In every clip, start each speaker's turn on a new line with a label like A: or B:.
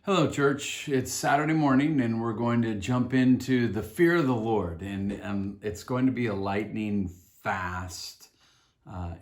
A: Hello, church. It's Saturday morning, and we're going to jump into the fear of the Lord. And it's going to be a lightning fast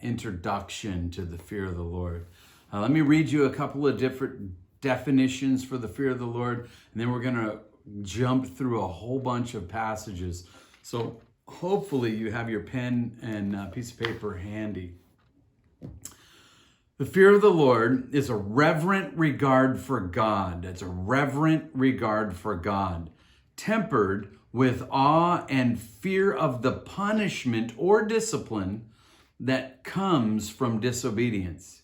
A: introduction to the fear of the Lord. Let me read you a couple of different definitions for the fear of the Lord, and then we're going to jump through a whole bunch of passages. So hopefully you have your pen and piece of paper handy. The fear of the Lord is a reverent regard for God. It's a reverent regard for God, tempered with awe and fear of the punishment or discipline that comes from disobedience.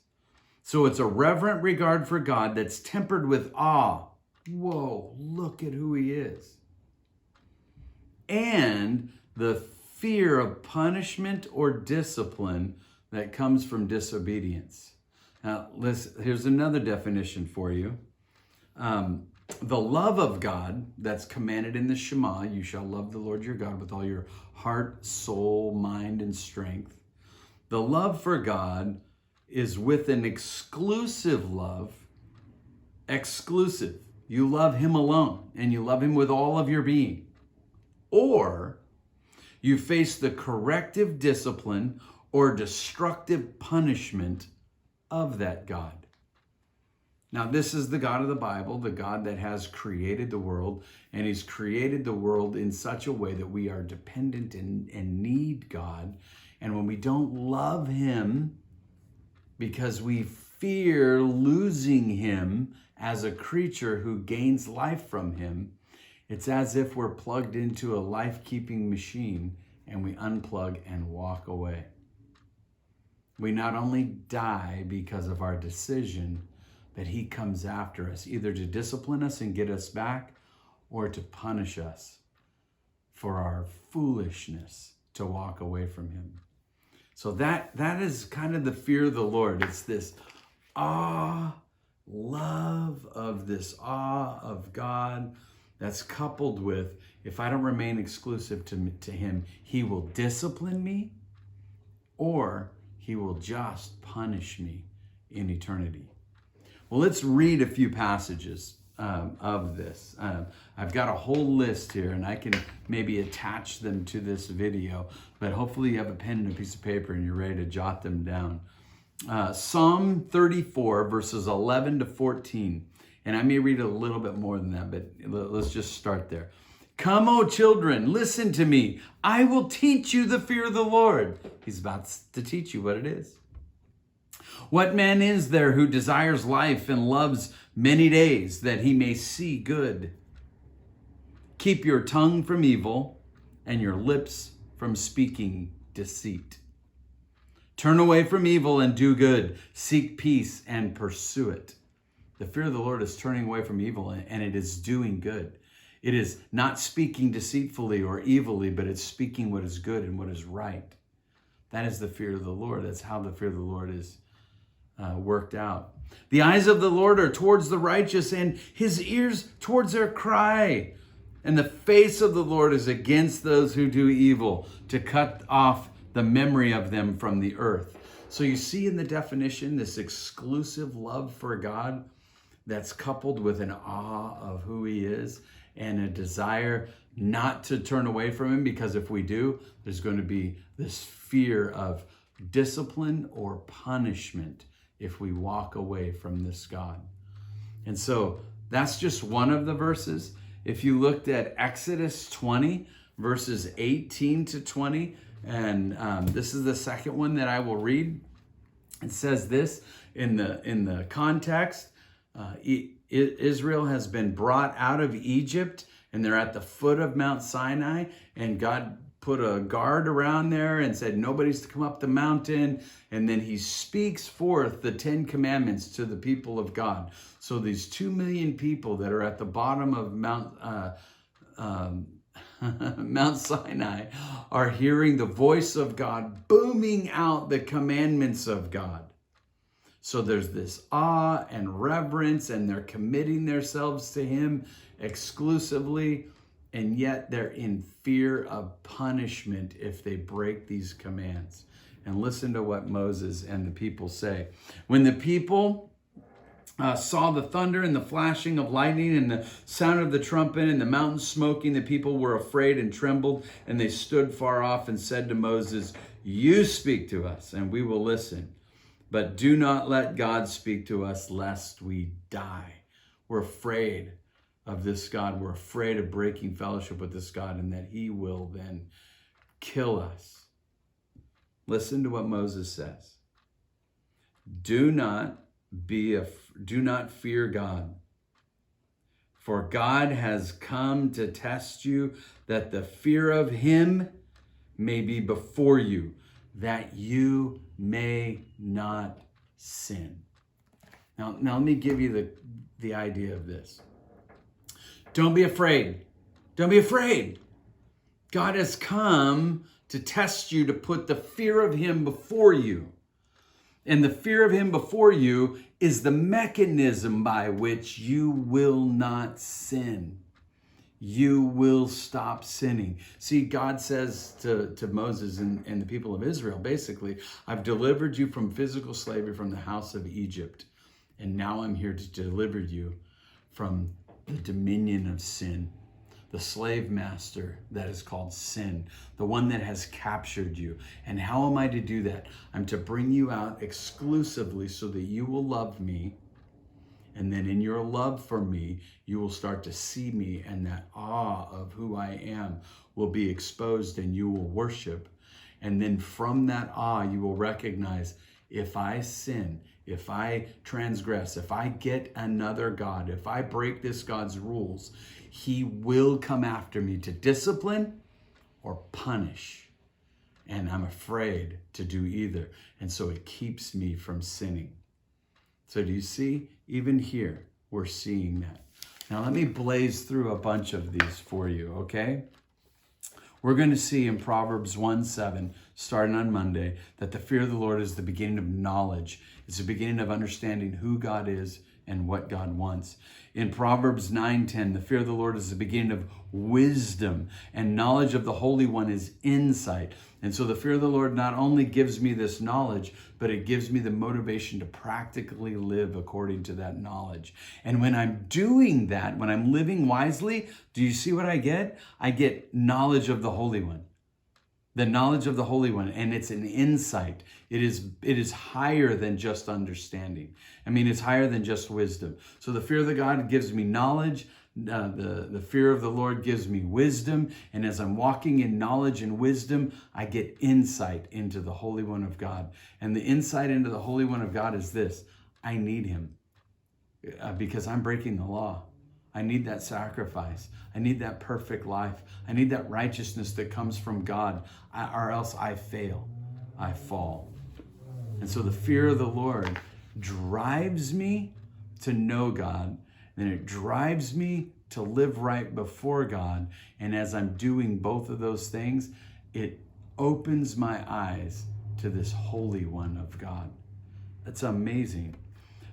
A: So it's a reverent regard for God that's tempered with awe. Whoa, look at who he is. And the fear of punishment or discipline that comes from disobedience. Now, here's another definition for you. The love of God that's commanded in the Shema, you shall love the Lord your God with all your heart, soul, mind, and strength. The love for God is with an exclusive love. Exclusive. You love him alone, and you love him with all of your being. Or you face the corrective discipline or destructive punishment of that God. Now, this is the God of the Bible, the God that has created the world, and he's created the world in such a way that we are dependent and need God. And when we don't love him because we fear losing him as a creature who gains life from him, it's as if we're plugged into a life-keeping machine and we unplug and walk away. We not only die because of our decision, but he comes after us, either to discipline us and get us back, or to punish us for our foolishness to walk away from him. So that is kind of the fear of the Lord. It's this awe, love of this awe of God that's coupled with, if I don't remain exclusive to him, he will discipline me, or he will just punish me in eternity. Well, let's read a few passages of this. I've got a whole list here, and I can maybe attach them to this video, but hopefully you have a pen and a piece of paper and you're ready to jot them down. Psalm 34, verses 11 to 14. And I may read a little bit more than that, but let's just start there. Come, O children, listen to me. I will teach you the fear of the Lord. He's about to teach you what it is. What man is there who desires life and loves many days that he may see good? Keep your tongue from evil and your lips from speaking deceit. Turn away from evil and do good. Seek peace and pursue it. The fear of the Lord is turning away from evil, and it is doing good. It is not speaking deceitfully or evilly, but it's speaking what is good and what is right. That is the fear of the Lord. That's how the fear of the Lord is worked out. The eyes of the Lord are towards the righteous, and his ears towards their cry. And the face of the Lord is against those who do evil, to cut off the memory of them from the earth. So you see in the definition this exclusive love for God that's coupled with an awe of who he is, and a desire not to turn away from him, because if we do, there's going to be this fear of discipline or punishment if we walk away from this God. And so that's just one of the verses. If you looked at Exodus 20, verses 18 to 20, and this is the second one that I will read. It says this in the context. Israel has been brought out of Egypt, and they're at the foot of Mount Sinai, and God put a guard around there and said nobody's to come up the mountain, and then he speaks forth the 10 commandments to the people of God. So these 2 million people that are at the bottom of Mount Sinai are hearing the voice of God booming out the commandments of God. So there's this awe and reverence, and they're committing themselves to him exclusively, and yet they're in fear of punishment if they break these commands. And listen to what Moses and the people say. When the people saw the thunder and the flashing of lightning and the sound of the trumpet and the mountain smoking, the people were afraid and trembled, and they stood far off and said to Moses, "You speak to us, and we will listen. But do not let God speak to us, lest we die." We're afraid of this God. We're afraid of breaking fellowship with this God and that he will then kill us. Listen to what Moses says. Do not fear God, for God has come to test you, that the fear of him may be before you, that you may not sin. Now let me give you the idea of this. Don't be afraid. Don't be afraid. God has come to test you, to put the fear of him before you. And the fear of him before you is the mechanism by which you will not sin. You will stop sinning. See, God says to Moses and the people of Israel, basically, I've delivered you from physical slavery from the house of Egypt. And now I'm here to deliver you from the dominion of sin, the slave master that is called sin, the one that has captured you. And how am I to do that? I'm to bring you out exclusively so that you will love me. And then in your love for me, you will start to see me, and that awe of who I am will be exposed and you will worship. And then from that awe, you will recognize, if I sin, if I transgress, if I get another God, if I break this God's rules, he will come after me to discipline or punish. And I'm afraid to do either. And so it keeps me from sinning. So do you see? Even here, we're seeing that. Now let me blaze through a bunch of these for you, okay? We're going to see in Proverbs 1:7, starting on Monday, that the fear of the Lord is the beginning of knowledge. It's the beginning of understanding who God is and what God wants. In Proverbs 9:10, the fear of the Lord is the beginning of wisdom, and knowledge of the Holy One is insight. And so the fear of the Lord not only gives me this knowledge, but it gives me the motivation to practically live according to that knowledge. And when I'm doing that, when I'm living wisely, do you see what I get? I get knowledge of the Holy One. The knowledge of the Holy One, and it's an insight. It is higher than just understanding. I mean, it's higher than just wisdom. So the fear of the God gives me knowledge. The fear of the Lord gives me wisdom. And as I'm walking in knowledge and wisdom, I get insight into the Holy One of God. And the insight into the Holy One of God is this: I need him because I'm breaking the law. I need that sacrifice. I need that perfect life. I need that righteousness that comes from God, or else I fail. I fall. And so the fear of the Lord drives me to know God, and it drives me to live right before God. And as I'm doing both of those things, it opens my eyes to this Holy One of God. That's amazing.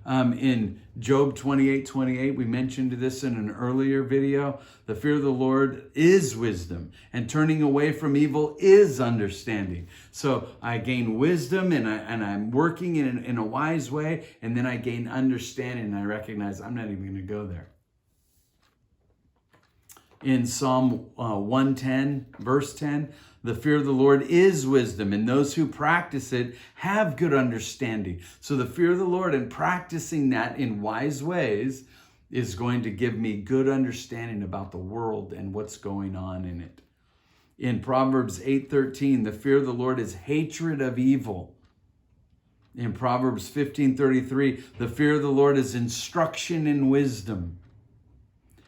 A: In Job 28:28, we mentioned this in an earlier video. The fear of the Lord is wisdom, and turning away from evil is understanding. So I gain wisdom, and I'm working in a wise way, and then I gain understanding, and I recognize I'm not even going to go there. In Psalm 110, verse 10, the fear of the Lord is wisdom, and those who practice it have good understanding. So the fear of the Lord and practicing that in wise ways is going to give me good understanding about the world and what's going on in it. In Proverbs 8:13, the fear of the Lord is hatred of evil. In Proverbs 15:33, the fear of the Lord is instruction in wisdom.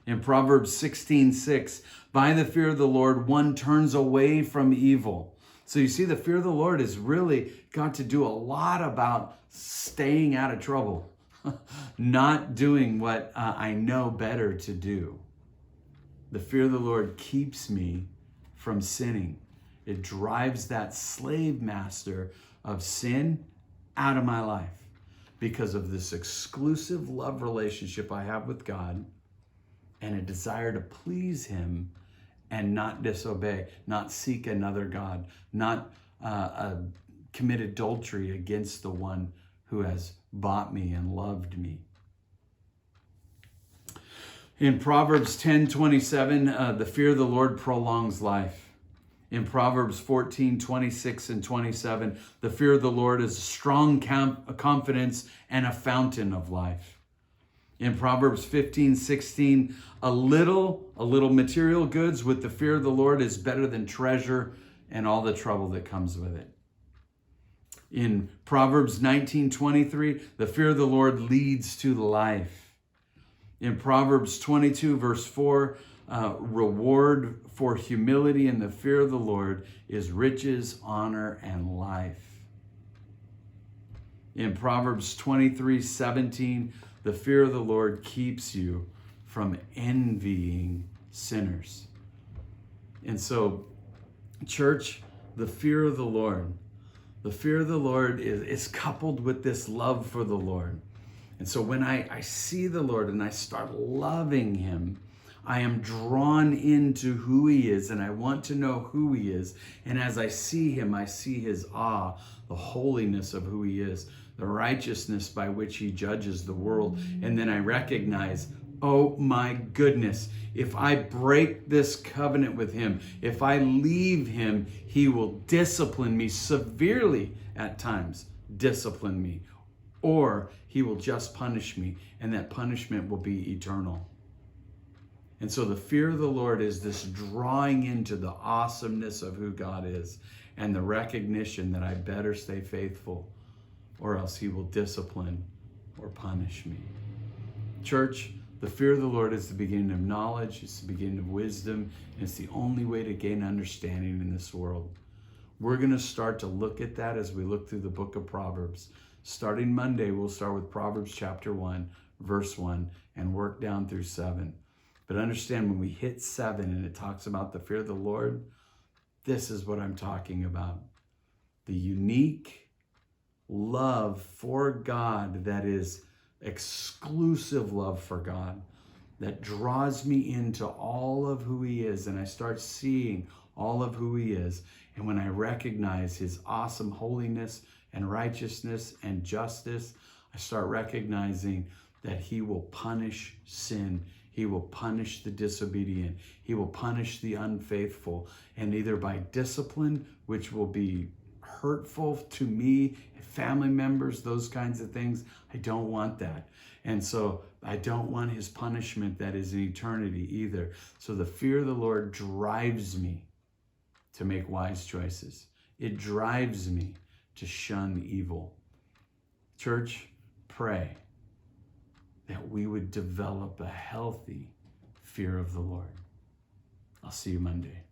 A: In Proverbs 16:6, by the fear of the Lord, one turns away from evil. So you see, the fear of the Lord has really got to do a lot about staying out of trouble, not doing what I know better to do. The fear of the Lord keeps me from sinning. It drives that slave master of sin out of my life because of this exclusive love relationship I have with God, and a desire to please him and not disobey, not seek another God, not commit adultery against the one who has bought me and loved me. In Proverbs 10:27, the fear of the Lord prolongs life. In Proverbs 14:26 and 27, the fear of the Lord is a strong confidence and a fountain of life. In Proverbs 15:16, a little material goods with the fear of the Lord is better than treasure and all the trouble that comes with it. In Proverbs 19:23, the fear of the Lord leads to life. In Proverbs 22, verse 4, reward for humility and the fear of the Lord is riches, honor, and life. In Proverbs 23:17, the fear of the Lord keeps you from envying sinners. And so, church, the fear of the Lord is coupled with this love for the Lord. And so when I see the Lord and I start loving him, I am drawn into who he is, and I want to know who he is. And as I see him, I see his awe, the holiness of who he is, the righteousness by which he judges the world. And then I recognize, oh my goodness, if I break this covenant with him, if I leave him, he will discipline me severely at times, discipline me. Or he will just punish me, and that punishment will be eternal. And so the fear of the Lord is this drawing into the awesomeness of who God is and the recognition that I better stay faithful or else he will discipline or punish me. Church, the fear of the Lord is the beginning of knowledge, it's the beginning of wisdom, and it's the only way to gain understanding in this world. We're going to start to look at that as we look through the book of Proverbs. Starting Monday, we'll start with Proverbs chapter 1, verse 1, and work down through 7. But understand, when we hit 7 and it talks about the fear of the Lord, this is what I'm talking about. The unique love for God that is exclusive love for God, that draws me into all of who he is, and I start seeing all of who he is. And when I recognize his awesome holiness and righteousness and justice, I start recognizing that he will punish sin. He will punish the disobedient. He will punish the unfaithful. And either by discipline, which will be hurtful to me, family members, those kinds of things, I don't want that. And so I don't want his punishment that is in eternity either. So the fear of the Lord drives me to make wise choices. It drives me to shun evil. Church, pray that we would develop a healthy fear of the Lord. I'll see you Monday.